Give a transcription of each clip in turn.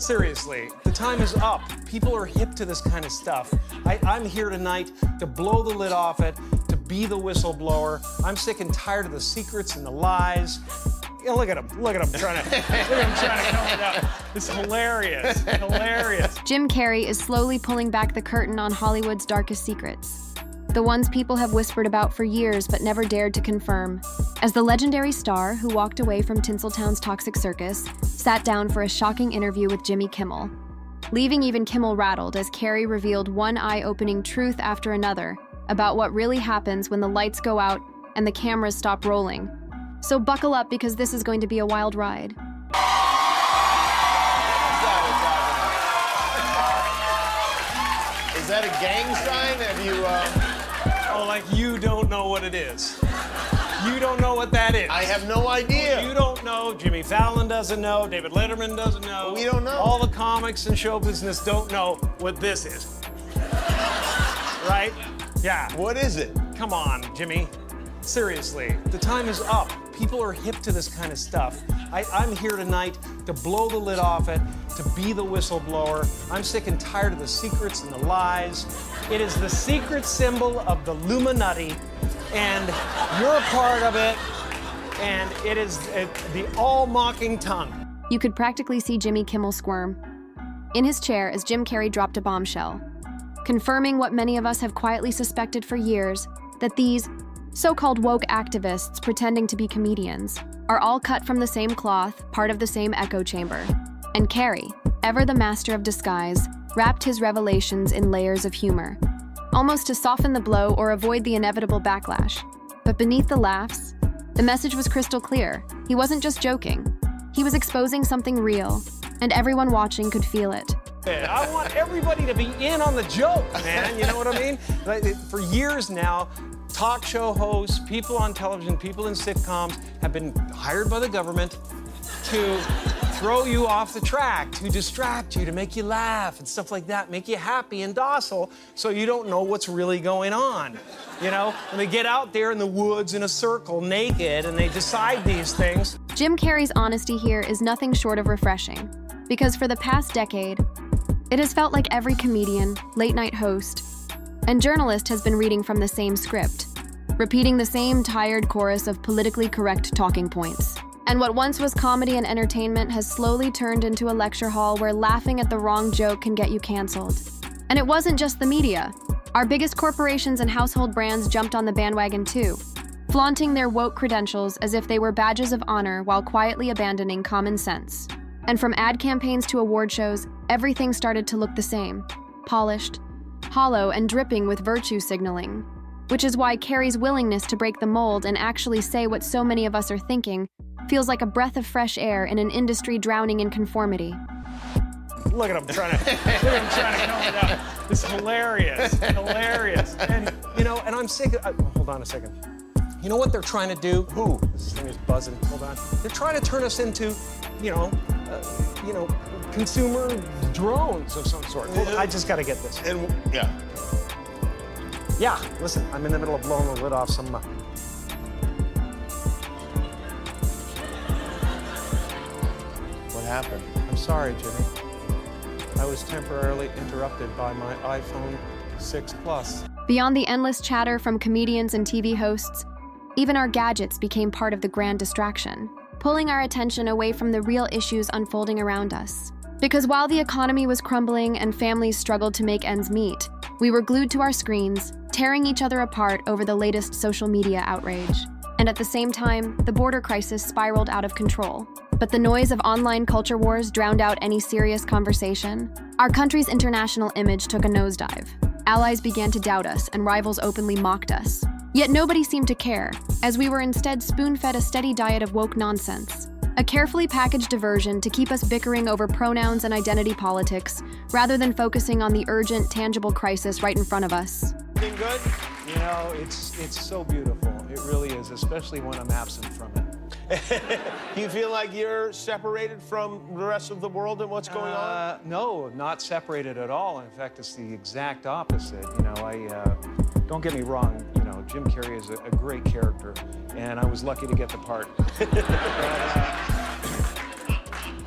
Seriously, the time is up. People are hip to this kind of stuff. I'm here tonight to blow the lid off it, to be the whistleblower. I'm sick and tired of the secrets and the lies. You know, look at him trying to come it up. It's hilarious, hilarious. Jim Carrey is slowly pulling back the curtain on Hollywood's darkest secrets. The ones people have whispered about for years but never dared to confirm. As the legendary star who walked away from Tinseltown's toxic circus sat down for a shocking interview with Jimmy Kimmel, leaving even Kimmel rattled as Carrey revealed one eye-opening truth after another about what really happens when the lights go out and the cameras stop rolling. So buckle up because this is going to be a wild ride. Is that a gang sign? Have you, Oh, like you don't know what it is. You don't know what that is. I have no idea. You don't know. Jimmy Fallon doesn't know. David Letterman doesn't know. We don't know. All the comics and show business don't know what this is. Right? Yeah. What is it? Come on, Jimmy. Seriously, the time is up. People are hip to this kind of stuff. I'm here tonight to blow the lid off it, to be the whistleblower. I'm sick and tired of the secrets and the lies. It is the secret symbol of the Illuminati, and you're a part of it, and it is the all-mocking tongue. You could practically see Jimmy Kimmel squirm in his chair as Jim Carrey dropped a bombshell, confirming what many of us have quietly suspected for years, that these so-called woke activists pretending to be comedians are all cut from the same cloth, part of the same echo chamber. And Carrey, ever the master of disguise, wrapped his revelations in layers of humor, almost to soften the blow or avoid the inevitable backlash. But beneath the laughs, the message was crystal clear. He wasn't just joking. He was exposing something real, and everyone watching could feel it. I want everybody to be in on the joke, man. You know what I mean? For years now, talk show hosts, people on television, people in sitcoms have been hired by the government to throw you off the track, to distract you, to make you laugh and stuff like that, make you happy and docile so you don't know what's really going on. You know, when they get out there in the woods in a circle naked and they decide these things. Jim Carrey's honesty here is nothing short of refreshing, because for the past decade, it has felt like every comedian, late-night host, and journalist has been reading from the same script, repeating the same tired chorus of politically correct talking points. And what once was comedy and entertainment has slowly turned into a lecture hall where laughing at the wrong joke can get you canceled. And it wasn't just the media. Our biggest corporations and household brands jumped on the bandwagon too, flaunting their woke credentials as if they were badges of honor while quietly abandoning common sense. And from ad campaigns to award shows, everything started to look the same, polished, hollow, and dripping with virtue signaling. Which is why Carrey's willingness to break the mold and actually say what so many of us are thinking feels like a breath of fresh air in an industry drowning in conformity. Look at him trying to come it up. It's hilarious, hilarious. And, you know, and I'm sick of, hold on a second. You know what they're trying to do? Who? This thing is buzzing, hold on. They're trying to turn us into, consumer drones of some sort. Hold on, I just gotta get this. And, yeah. Yeah, listen, I'm in the middle of blowing the lid off some... What happened? I'm sorry, Jimmy. I was temporarily interrupted by my iPhone 6 Plus. Beyond the endless chatter from comedians and TV hosts, even our gadgets became part of the grand distraction, pulling our attention away from the real issues unfolding around us. Because while the economy was crumbling and families struggled to make ends meet, we were glued to our screens, tearing each other apart over the latest social media outrage. And at the same time, the border crisis spiraled out of control. But the noise of online culture wars drowned out any serious conversation. Our country's international image took a nosedive. Allies began to doubt us, and rivals openly mocked us. Yet nobody seemed to care, as we were instead spoon-fed a steady diet of woke nonsense. A carefully packaged diversion to keep us bickering over pronouns and identity politics, rather than focusing on the urgent, tangible crisis right in front of us. Been good? You know, it's so beautiful. It really is, especially when I'm absent from it. Do you feel like you're separated from the rest of the world and what's going on? No, not separated at all. In fact, it's the exact opposite. You know, don't get me wrong, you know, Jim Carrey is a great character, and I was lucky to get the part.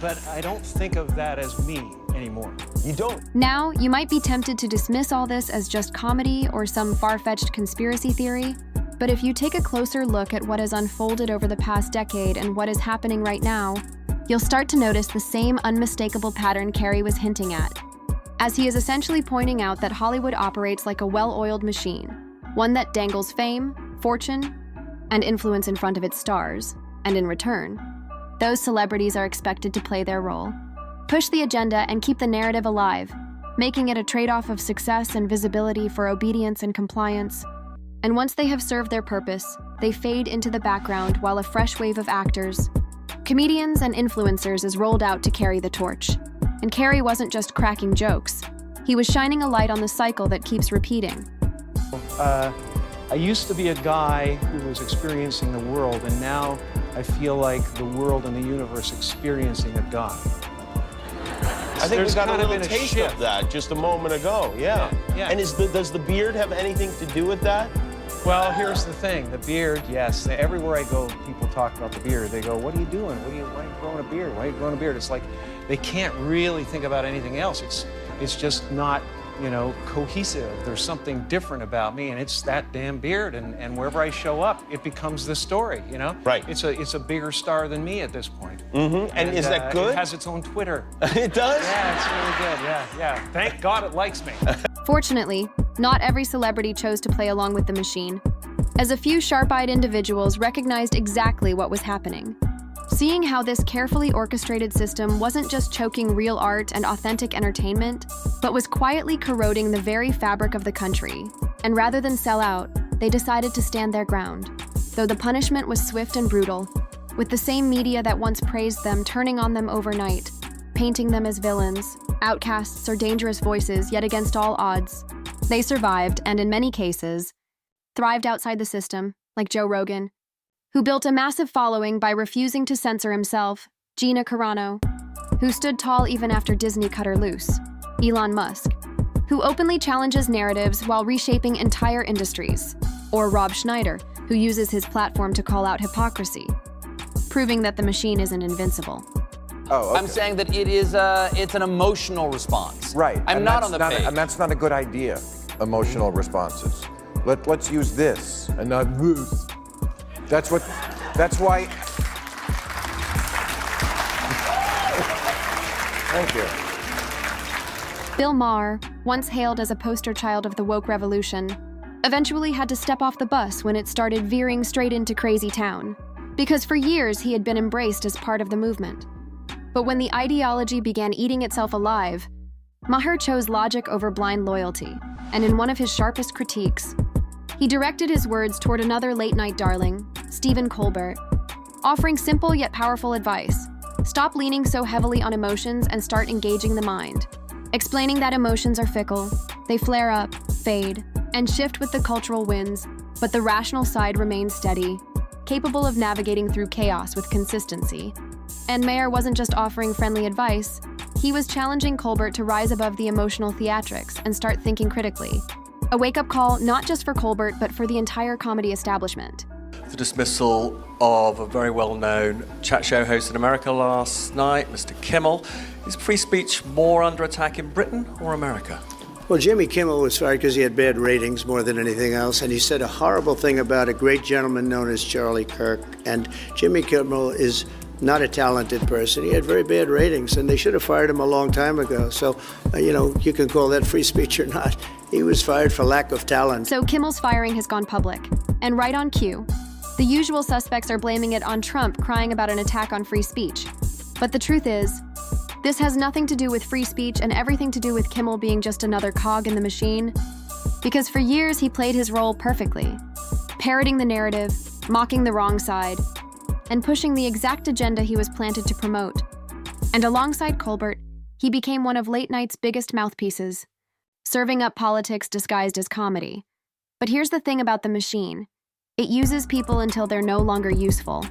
but I don't think of that as me anymore. You don't. Now, you might be tempted to dismiss all this as just comedy or some far-fetched conspiracy theory, but if you take a closer look at what has unfolded over the past decade and what is happening right now, you'll start to notice the same unmistakable pattern Carrey was hinting at, as he is essentially pointing out that Hollywood operates like a well-oiled machine, one that dangles fame, fortune, and influence in front of its stars, and in return, those celebrities are expected to play their role, push the agenda, and keep the narrative alive, making it a trade-off of success and visibility for obedience and compliance. And once they have served their purpose, they fade into the background while a fresh wave of actors, comedians, and influencers is rolled out to carry the torch. And Carrey wasn't just cracking jokes. He was shining a light on the cycle that keeps repeating. I used to be a guy who was experiencing the world, and now I feel like the world and the universe experiencing a God. I think we got a little been taste shift. of that just a moment ago. Yeah. Yeah. And does the beard have anything to do with that? Well, here's the thing, the beard, yes. Everywhere I go, people talk about the beard. They go, what are you doing? Why are you growing a beard? Why are you growing a beard? It's like, they can't really think about anything else. It's just not, cohesive. There's something different about me, and it's that damn beard. And wherever I show up, it becomes the story, Right. It's a bigger star than me at this point. Mm-hmm. And is that good? It has its own Twitter. It does? Yeah, it's really good. Yeah. Thank God it likes me. Fortunately, not every celebrity chose to play along with the machine, as a few sharp-eyed individuals recognized exactly what was happening. Seeing how this carefully orchestrated system wasn't just choking real art and authentic entertainment, but was quietly corroding the very fabric of the country. And rather than sell out, they decided to stand their ground, though the punishment was swift and brutal, with the same media that once praised them turning on them overnight, painting them as villains, outcasts, or dangerous voices, yet against all odds. They survived, and in many cases, thrived outside the system, like Joe Rogan, who built a massive following by refusing to censor himself, Gina Carano, who stood tall even after Disney cut her loose, Elon Musk, who openly challenges narratives while reshaping entire industries, or Rob Schneider, who uses his platform to call out hypocrisy, proving that the machine isn't invincible. Oh, okay. I'm saying that it's an emotional response. Right. I'm and not that's on the not, page. And that's not a good idea, emotional responses. Let's use this and not this. That's why. Thank you. Bill Maher, once hailed as a poster child of the woke revolution, eventually had to step off the bus when it started veering straight into crazy town, because for years he had been embraced as part of the movement. But when the ideology began eating itself alive, Maher chose logic over blind loyalty, and in one of his sharpest critiques, he directed his words toward another late-night darling, Stephen Colbert, offering simple yet powerful advice. Stop leaning so heavily on emotions and start engaging the mind, explaining that emotions are fickle, they flare up, fade, and shift with the cultural winds, but the rational side remains steady, capable of navigating through chaos with consistency. And Mayer wasn't just offering friendly advice, he was challenging Colbert to rise above the emotional theatrics and start thinking critically. A wake-up call not just for Colbert, but for the entire comedy establishment. The dismissal of a very well-known chat show host in America last night, Mr. Kimmel. Is free speech more under attack in Britain or America? Well, Jimmy Kimmel was fired because he had bad ratings more than anything else, and he said a horrible thing about a great gentleman known as Charlie Kirk. And Jimmy Kimmel is not a talented person. He had very bad ratings, and they should have fired him a long time ago. So, you can call that free speech or not. He was fired for lack of talent. So Kimmel's firing has gone public, and right on cue. The usual suspects are blaming it on Trump crying about an attack on free speech. But the truth is, this has nothing to do with free speech and everything to do with Kimmel being just another cog in the machine. Because for years he played his role perfectly, parroting the narrative, mocking the wrong side, and pushing the exact agenda he was planted to promote. And alongside Colbert, he became one of late night's biggest mouthpieces, serving up politics disguised as comedy. But here's the thing about the machine. It uses people until they're no longer useful.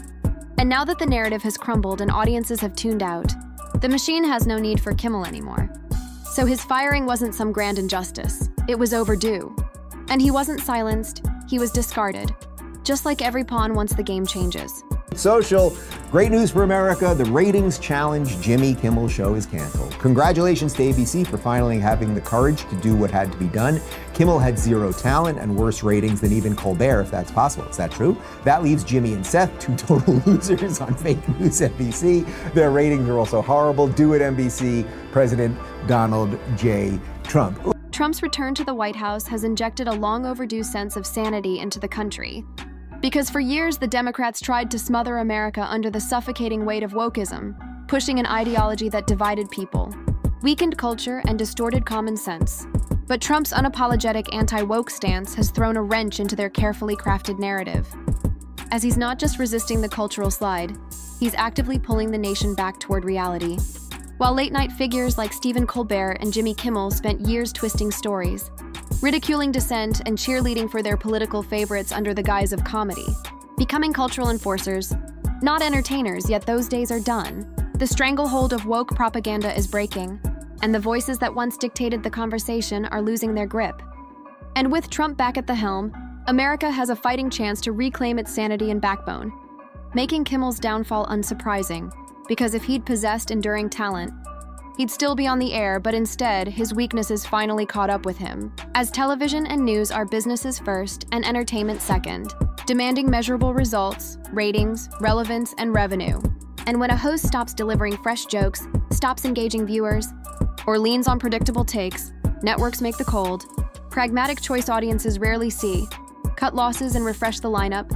And now that the narrative has crumbled and audiences have tuned out, the machine has no need for Kimmel anymore. So his firing wasn't some grand injustice. It was overdue. And he wasn't silenced, he was discarded. Just like every pawn once the game changes. Social, Great news for America. The ratings challenge Jimmy Kimmel show is canceled. Congratulations to ABC for finally having the courage to do what had to be done. Kimmel had zero talent and worse ratings than even Colbert, if that's possible. Is that true? That leaves Jimmy and Seth, two total losers on fake news NBC. Their ratings are also horrible. Do it, NBC. President Donald J. Trump. Trump's return to the White House has injected a long overdue sense of sanity into the country. Because for years, the Democrats tried to smother America under the suffocating weight of wokeism, pushing an ideology that divided people, weakened culture, and distorted common sense. But Trump's unapologetic anti-woke stance has thrown a wrench into their carefully crafted narrative. As he's not just resisting the cultural slide, he's actively pulling the nation back toward reality. While late-night figures like Stephen Colbert and Jimmy Kimmel spent years twisting stories, ridiculing dissent and cheerleading for their political favorites under the guise of comedy, becoming cultural enforcers, not entertainers, yet those days are done. The stranglehold of woke propaganda is breaking, and the voices that once dictated the conversation are losing their grip. And with Trump back at the helm, America has a fighting chance to reclaim its sanity and backbone, making Kimmel's downfall unsurprising, because if he'd possessed enduring talent, he'd still be on the air, but instead, his weaknesses finally caught up with him. As television and news are businesses first and entertainment second, demanding measurable results, ratings, relevance, and revenue. And when a host stops delivering fresh jokes, stops engaging viewers, or leans on predictable takes, networks make the cold. Pragmatic choice audiences rarely see, cut losses and refresh the lineup.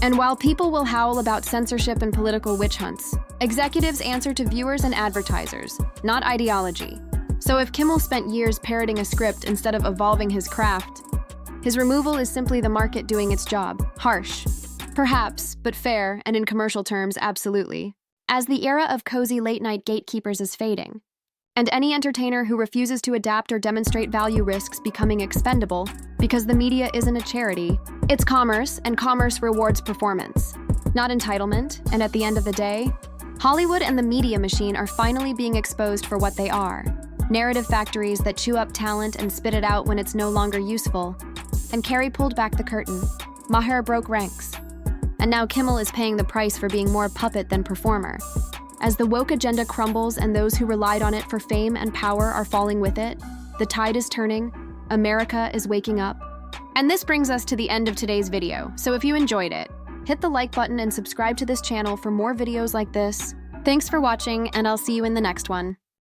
And while people will howl about censorship and political witch hunts, executives answer to viewers and advertisers, not ideology. So if Kimmel spent years parroting a script instead of evolving his craft, his removal is simply the market doing its job. Harsh, perhaps, but fair, and in commercial terms, absolutely. As the era of cozy late-night gatekeepers is fading, and any entertainer who refuses to adapt or demonstrate value risks becoming expendable because the media isn't a charity, it's commerce, and commerce rewards performance, not entitlement. And at the end of the day, Hollywood and the media machine are finally being exposed for what they are. Narrative factories that chew up talent and spit it out when it's no longer useful. And Carrey pulled back the curtain. Maher broke ranks. And now Kimmel is paying the price for being more puppet than performer. As the woke agenda crumbles and those who relied on it for fame and power are falling with it, the tide is turning, America is waking up. And this brings us to the end of today's video, so if you enjoyed it, hit the like button and subscribe to this channel for more videos like this. Thanks for watching, and I'll see you in the next one.